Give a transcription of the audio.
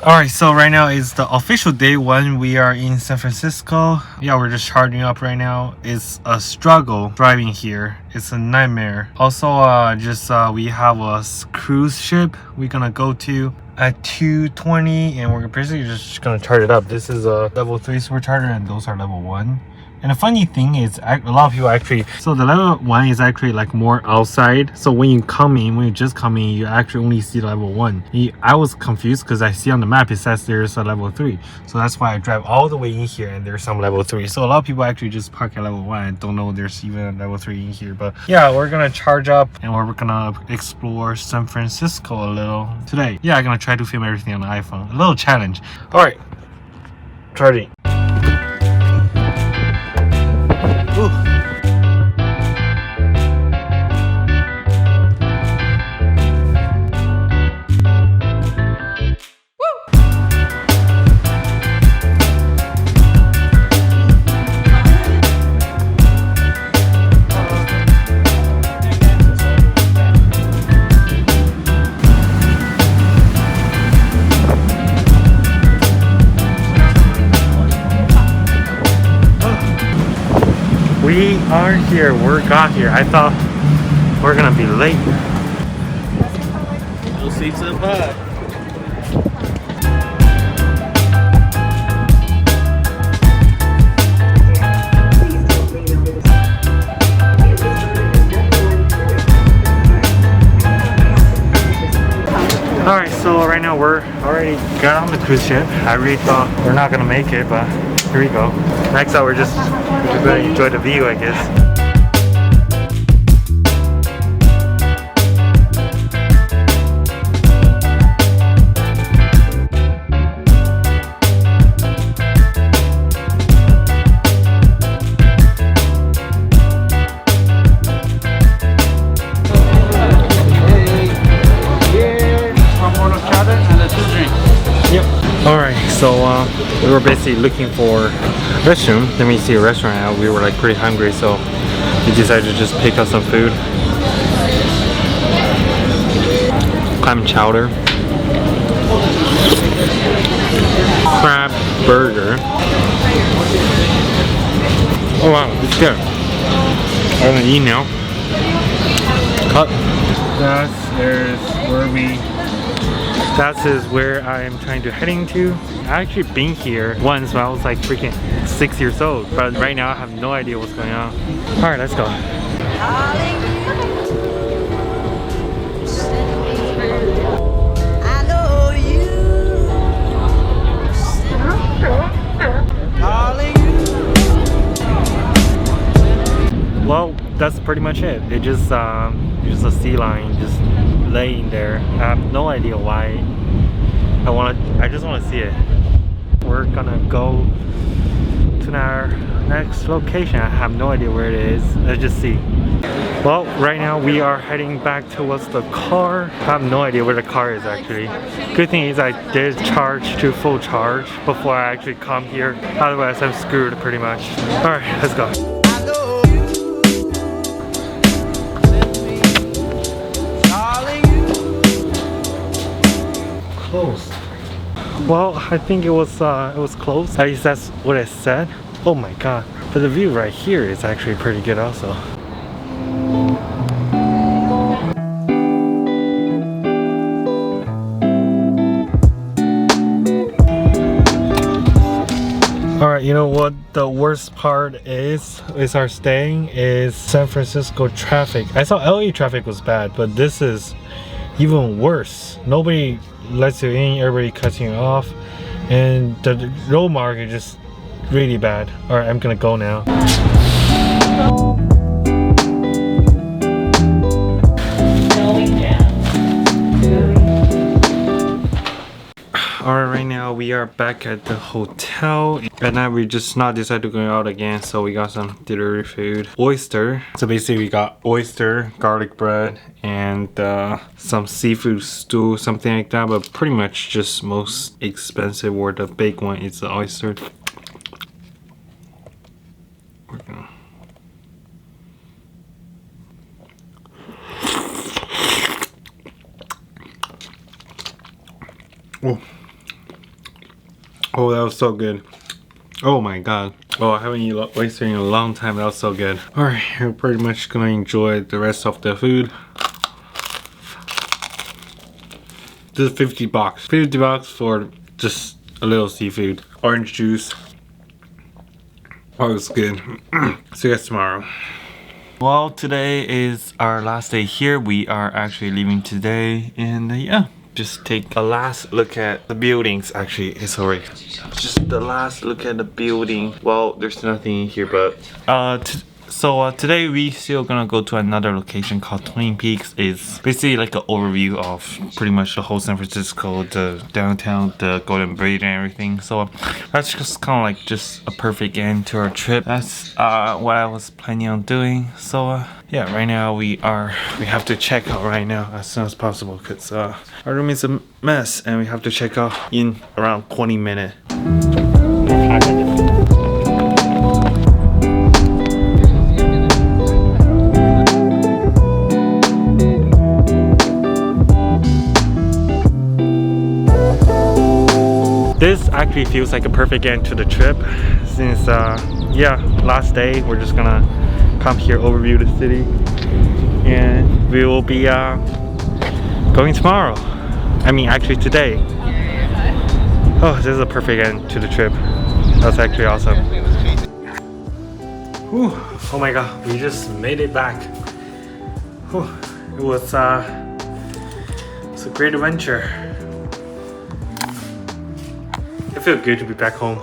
Alright, so right now is the official day one. We are in San Francisco. Yeah, we're just charging up right now. It's a struggle driving here. It's a nightmare. Also, we have a cruise ship we're gonna go to at 2:20, and we're basically just gonna charge it up. This is a level 3 supercharger, and those are level 1. And the funny thing is, a lot of people actually, so the level 1 is actually like more outside. So when you just come in, you actually only see level 1. I was confused because I see on the map it says there's a level 3. So that's why I drive all the way in here and there's some level 3. So a lot of people actually just park at level 1 and don't know there's even a level 3 in here. But yeah, we're gonna charge up and we're gonna explore San Francisco a little today. Yeah, I'm gonna try to film everything on the iPhone. A little challenge. All right, charging. Ooh. We are here. We got here. I thought we're gonna be late. No seats up high. Alright, so right now we're already got on the cruise ship. I really thought we're not gonna make it, but here we go. Next up, we're gonna enjoy the view, I guess. Alright, so we were basically looking for a restroom. Then we see a restaurant out. We were like pretty hungry, so we decided to just pick up some food. Clam chowder, crab burger. Oh wow, it's good. I'm gonna eat now. Cut. That is where I am trying to heading to. I actually been here once when I was like freaking 6 years old, but right now I have no idea what's going on. Alright, let's go. Well, that's pretty much it. It's just a sea lion just laying there. I have no idea why. I just want to see it. We're gonna go to our next location. I have no idea where it is. Let's just see. Well, right now we are heading back towards the car. I have no idea where the car is actually. Good thing is I did charge to full charge before I actually come here. Otherwise I'm screwed pretty much. Alright, let's go. Closed. Well, I think it was closed. At least that's what it said. Oh my god. But the view right here is actually pretty good also. Alright, you know what the worst part is our staying is San Francisco traffic. I saw LA traffic was bad, but this is even worse. Nobody lets you in, everybody cuts you off, and the road mark is just really bad. Alright, I'm gonna go now. Alright, right now we are back at the hotel. At night we just not decided to go out again, so we got some delivery food. Oyster. So basically we got oyster, garlic bread, and some seafood stew, something like that. But pretty much just most expensive or the big one is the oyster. We're gonna... Oh. Oh, that was so good. Oh my god. Oh, I haven't eaten oyster in a long time. That was so good. Alright, we're pretty much gonna enjoy the rest of the food. This is 50 bucks. 50 bucks for just a little seafood. Orange juice. Oh, it's good. See you guys tomorrow. Well, today is our last day here. We are actually leaving today, and yeah, just take a last look at the buildings. Actually, sorry, just the last look at the building. Well, there's nothing in here, but today we still gonna go to another location called Twin Peaks. It's basically like an overview of pretty much the whole San Francisco, the downtown, the Golden Bridge and everything. So that's just kind of like just a perfect end to our trip. That's what I was planning on doing. So yeah, right now we have to check out right now as soon as possible because our room is a mess and we have to check out in around 20 minutes. This actually feels like a perfect end to the trip since yeah, last day we're just gonna come here, overview the city, and we will be going tomorrow. I mean actually today. Oh, this is a perfect end to the trip. That's actually awesome. Whew. Oh my god, we just made it back. Whew. It was a great adventure. It feels good to be back home.